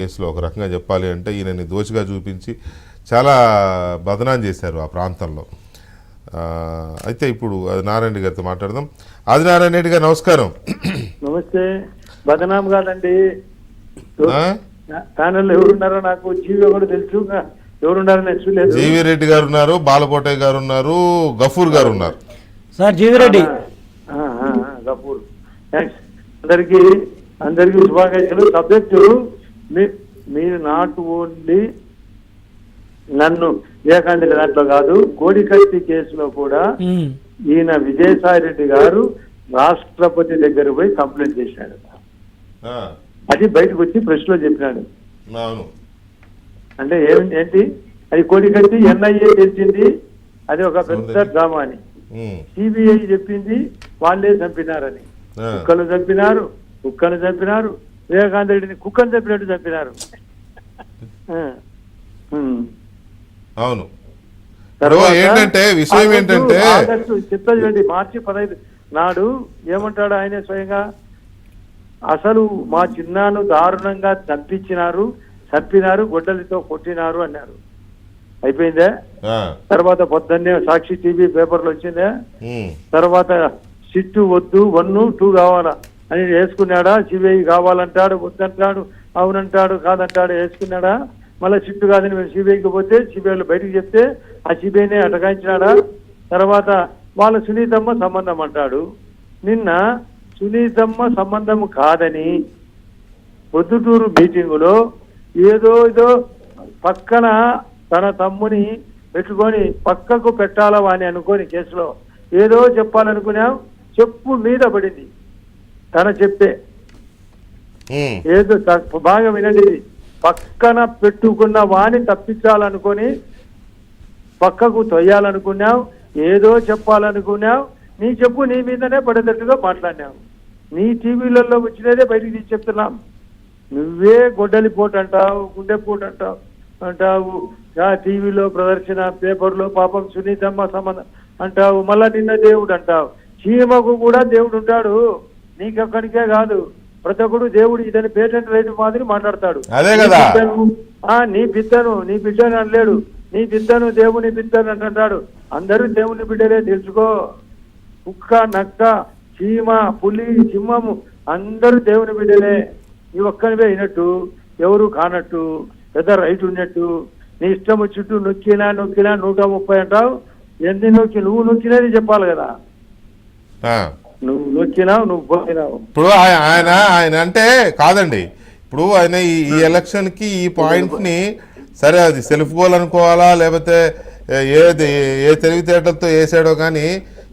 కేసులో ఒక రకంగా చెప్పాలి అంటే ఈయనని దోషిగా చూపించి చాలా బదనాం చేశారు ఆ ప్రాంతంలో. అయితే ఇప్పుడు నారాయణ రెడ్డి గారితో మాట్లాడదాం. ఆదినారాయణ రెడ్డి గారు నమస్కారం. నమస్తే. బదనాం కాదండి, ప్యానెల్లో ఎవరున్నారో నాకు జీవి కూడా తెలుసు, ఎవరున్నారో తెలుసు. జీవి రెడ్డి గారు ఉన్నారు, బాలకోటయ్య గారు ఉన్నారు, గఫూర్ గారు ఉన్నారు. సార్ జీవిరెడ్డి గఫూర్. అందరికి శుభాకాంక్షలు. సబ్జెక్టు మీరు నాట్ ఓన్లీ నన్ను వివేకాండ దాంట్లో కాదు, కోడికత్తి కేసులో కూడా ఈయన విజయసాయి రెడ్డి గారు రాష్ట్రపతి దగ్గర పోయి కంప్లైంట్ చేశాడు. అది బయటకు వచ్చి ప్రెస్ లో చెప్పినాడు. అంటే ఏంటి అది కోడికత్తి ఎన్ఐఏ తెలిసింది, అది ఒక పెద్ద డ్రామా అని. సిబిఐ చెప్పింది వాళ్ళే చంపినారని. కుక్కలు చంపినారు, కుక్కను చంపినారు, వివేకాంద రెడ్డిని కుక్కను చంపినట్టు చంపినారు. అవును. ఏంటంటే విషయం ఏంటంటే చెప్పేది మార్చి 15 నాడు ఏమంటాడు ఆయన స్వయంగా, అసలు మా చిన్నాను దారుణంగా చంపినారు, గొడ్డలితో కొట్టినారు అన్నారు. అయిపోయిందే. తర్వాత పొద్దున్నే సాక్షి టీవీ పేపర్లు వచ్చిందే. తర్వాత సిట్టు వద్దు 1, 2 కావాలా అని వేసుకున్నాడా, సిబిఐ కావాలంటాడు, వద్దంటాడు, అవునంటాడు, కాదంటాడు, వేసుకున్నాడా. మళ్ళీ సిట్టు కాదని మేము సిబిఐకి పోతే సిబిఐలో బయటకు చెప్తే ఆ సిబిఐనే అటకాయించినాడా. తర్వాత వాళ్ళ సునీతమ్మ సంబంధం అంటాడు. నిన్న సునీతమ్మ సంబంధం కాదని పొద్దుటూరు మీటింగులో ఏదో పక్కన తన తమ్ముని పెట్టుకొని పక్కకు పెట్టాలా అని అనుకోని కేసులో ఏదో చెప్పాలనుకున్నాం, చెప్పు మీద పడింది తన చెప్పే. ఏదో బాగా వినండి, పక్కన పెట్టుకున్న వాణి తప్పించాలనుకొని పక్కకు తొయ్యాలనుకున్నావు, ఏదో చెప్పాలనుకున్నావు, నీ చెప్పు నీ మీదనే పడేటట్టుగా మాట్లాడినావు. నీ టీవీలలో వచ్చినదే బయటికి తీసి చెప్తున్నాం. నువ్వే గొడ్డలి పోటు అంటావు, గుండె పోటు అంటావు, టీవీలో ప్రదర్శన, పేపర్లో పాపం సునీతమ్మ సంబంధం అంటావు, మళ్ళా నిన్న దేవుడు అంటావు. చీమకు కూడా దేవుడు ఉంటాడు, నీకొక్కడికే కాదు, ప్రతి ఒక్కడు దేవుడు ఇదని పేటెంట్ రైతు మాదిరి మాట్లాడతాడు. నీ బిడ్డను అనలేడు, నీ బిడ్డను దేవుని బిడ్డను అంటాడు. అందరూ దేవుని బిడ్డలే, తెలుసుకో. కుక్క, నక్క, చీమ, పులి, సింహము అందరూ దేవుని బిడ్డలే. నీ ఒక్కనివే అయినట్టు, ఎవరు కానట్టు, పెద్ద రైతు ఉన్నట్టు నీ ఇష్టం వచ్చిట్టు నొక్కినా 130 అంటావు. నువ్వు నొక్కినది చెప్పాలి కదా. నువ్వు నొక్కినావు, నువ్వు పోయినావు. ఇప్పుడు ఆయన అంటే కాదండి, ఇప్పుడు ఆయన ఈ ఎలక్షన్ కి ఈ పాయింట్ ని సరే అది సెల్ఫ్ గోల్ అనుకోవాలా, లేకపోతే ఏ తెలివితేటలతో వేసాడో కానీ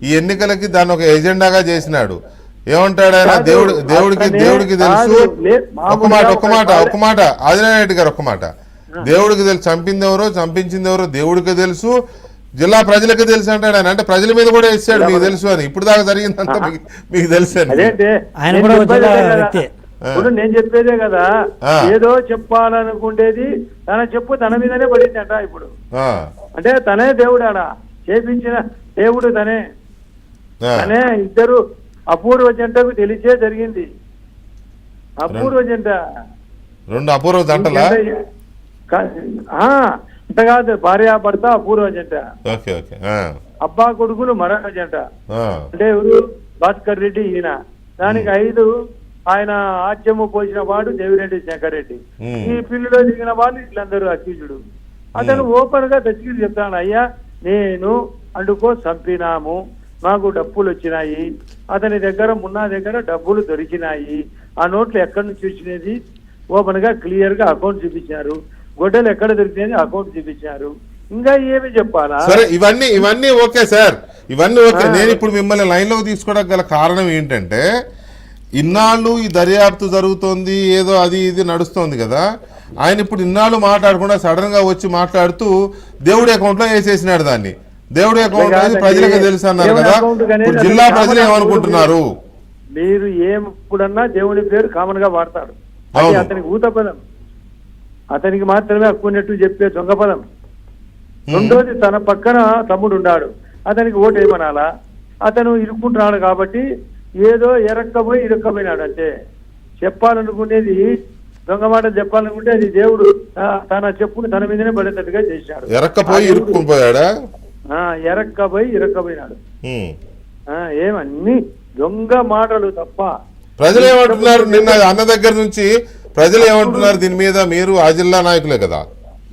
ఈ ఎన్నికలకి దాన్ని ఒక ఎజెండాగా చేసినాడు. ఏమంటాడు ఆయన, దేవుడికి తెలుసు. ఒక్క మాట ఆదినారాయణ రెడ్డి గారు, ఒక్క మాట. దేవుడికి తెలుసు, చంపించింది ఎవరో దేవుడికి తెలుసు, జిల్లా ప్రజలకు తెలుసు అంటాడు ఆయన. అంటే ప్రజల మీద కూడా ఇచ్చాడు మీకు తెలుసు అని. ఇప్పుడు దాకా జరిగిందంతా మీకు తెలుసు అని. ఇప్పుడు నేను చెప్పేదే కదా, ఏదో చెప్పాలనుకుంటేది తన చెప్పు తన మీదనే పడింది అంట. ఇప్పుడు అంటే తనే దేవుడాడా, చేపించిన దేవుడు తనే. ఇద్దరు అపూర్వ జంటకు తెలిసే జరిగింది. అపూర్వ జంట, 2 అపూర్వ జంటలా అంత కాదు, భార్యాభర్త అపూర్వ జంట, అబ్బా కొడుకులు మరొక జంట. అంటే ఎవరు, భాస్కర్ రెడ్డి ఈయన. దానికి 5 ఆయన ఆజ్యము పోసిన వాడు దేవిరెడ్డి శంకర్ రెడ్డి. ఈ పిల్లిలో దిగిన వాళ్ళు ఇట్లందరూ అక్యూజుడు. అతను ఓపెన్ గా తెచ్చి చెప్తాను, అయ్యా నేను అండుకో చంపినాము, నాకు డబ్బులు వచ్చినాయి, అతని దగ్గర మున్నా దగ్గర డబ్బులు దొరికినాయి, ఆ నోట్లు ఎక్కడి నుంచి వచ్చినది ఓపెన్ గా క్లియర్ గా అకౌంట్ చూపించారు, గొడ్డలు ఎక్కడ దొరికినది అకౌంట్ చూపించారు. ఇంకా ఏమి చెప్పాలా? సరే, ఇవన్నీ ఓకే సార్, ఇవన్నీ ఓకే. నేను ఇప్పుడు మిమ్మల్ని లైన్ లో తీసుకోవడానికి గల కారణం ఏంటంటే, ఇన్నాళ్ళు ఈ దర్యాప్తు జరుగుతోంది, ఏదో అది ఇది నడుస్తోంది కదా. ఆయన ఇప్పుడు ఇన్నాళ్ళు మాట్లాడకుండా సడన్ గా వచ్చి మాట్లాడుతూ దేవుడి అకౌంట్ లో వేసేసినాడు దాన్ని. దేవుడి అకౌంట్ అనేది ప్రజలకు తెలుసు అన్నారు కదా. ఇప్పుడు జిల్లా ప్రజలు ఏమనుకుంటున్నారు? మీరు ఎప్పుడన్నా దేవుని పేరు కామన్ గా వాడతాడు, అతనికి ఊత పదం, అతనికి మాత్రమే హక్కున్నట్టు చెప్పే దొంగ పదం. రెండోది, తన పక్కన తమ్ముడు ఉన్నాడు, అతనికి ఓటు ఏమనాలా? అతను ఇరుక్కుంటున్నాడు కాబట్టి ఏదో ఇరక్కపోయినాడు అంతే. చెప్పాలనుకునేది దొంగ మాటలు చెప్పాలనుకుంటే అది దేవుడు తన చెప్పుని తన మీదనే పడేటట్టుగా చేశాడు. ఎరక్కపోయి ఇరుక్కుని పోయాడా? ఇరక్కపోయినాడు. ఏమన్నీ దొంగ మాటలు తప్ప. ప్రజలు ఏమంటున్నారు? నిన్న అన్న దగ్గర నుంచి ప్రజలు ఏమంటున్నారు దీని మీద? మీరు ఆ జిల్లా నాయకులే కదా?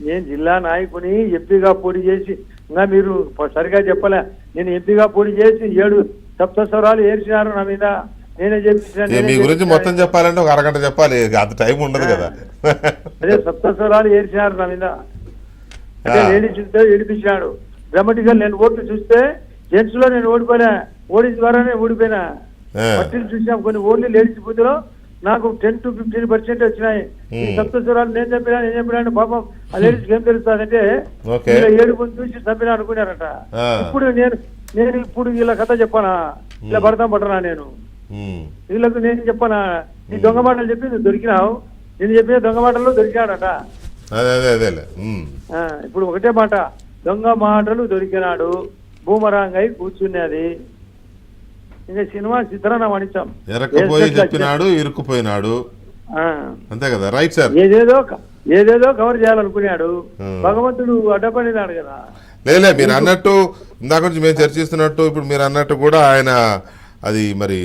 నేను జిల్లా నాయకుని ఎంపీగా పోటీ చేసి, ఇంకా మీరు సరిగా చెప్పలే, నేను ఎంపీగా పోటీ చేసి 7 సప్తస్వరాలు ఏర్చినారు నా మీద. నేనే చెప్పించిన. మీ గురించి మొత్తం చెప్పాలంటే ఒక అరగంట చెప్పాలి, అంత టైం ఉండదు కదా. అదే సప్తస్వరాలు ఏర్చినారు నా మీద. అంటే లేడీస్ ఏడిపించినాడు. డ్రామాటికల్ నేను ఓట్లు చూస్తే జెంట్స్ లో నేను ఓడిపోయినా, ఓడిన ద్వారానే ఓడిపోయినా. పట్టిని చూసాం కొన్ని ఓన్లీ లేడీస్ బూత్లో నాకు 10 to 15% వచ్చినాయి. ఈ సప్తస్వరాలు నేను చెప్పినా పాపం ఆ లేడీస్కి ఏం తెలుస్తుందంటే 7 మంది చూసి చంపినా అనుకున్నారట. ఇప్పుడు నేను ఇప్పుడు వీళ్ళ కథ చెప్పానా? ఇలా పడనా నేను? వీళ్ళకు నేను చెప్పానా? నీ దొంగ మాటలు చెప్పి నువ్వు దొరికినావు, నేను చెప్పిన దొంగ మాటల్లో దొరికినాడట. ఇప్పుడు ఒకటే మాట, దొంగ మాటలు దొరికినాడు, బూమరాంగ్ అయి కూర్చున్నది. ఇంకా సినిమా చిత్రాన్ని వణించాం. ఎరక్కపోయి చెప్పినాడు, ఇరుక్కుపోయినాడు, అంతే కదా? Right sir. ఏదేదో కవర్ చేయాలనుకున్నాడు, భగవంతుడు అడ్డపడినాడు కదా. లేలే, మీరు అన్నట్టు ఇందాక నుంచి మేము చర్చిస్తున్నట్టు ఇప్పుడు మీరు అన్నట్టు కూడా ఆయన అది మరి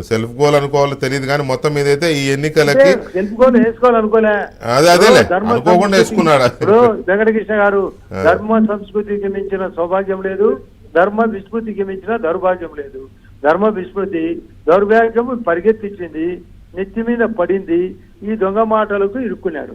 సెల్ఫ్ గోల్ అనుకోవాలో తెలియదు కానీ మొత్తం మీద అయితే ఈ ఎన్నికలకి సెల్ఫ్ గోల్ వేసుకోవాలనుకోలే, అదేలే అనుకోకుండా వేసుకున్నాడు. ఇప్పుడు వెంకటకృష్ణ గారు, ధర్మ సంస్కృతికి మించిన సౌభాగ్యం లేదు, ధర్మ విస్మృతికి మించిన దౌర్భాగ్యం లేదు. ధర్మ విస్మృతి దౌర్భాగ్యం పరిగెత్తించింది, నెత్తి మీద పడింది, ఈ దొంగ మాటలకు ఇరుక్కున్నాడు.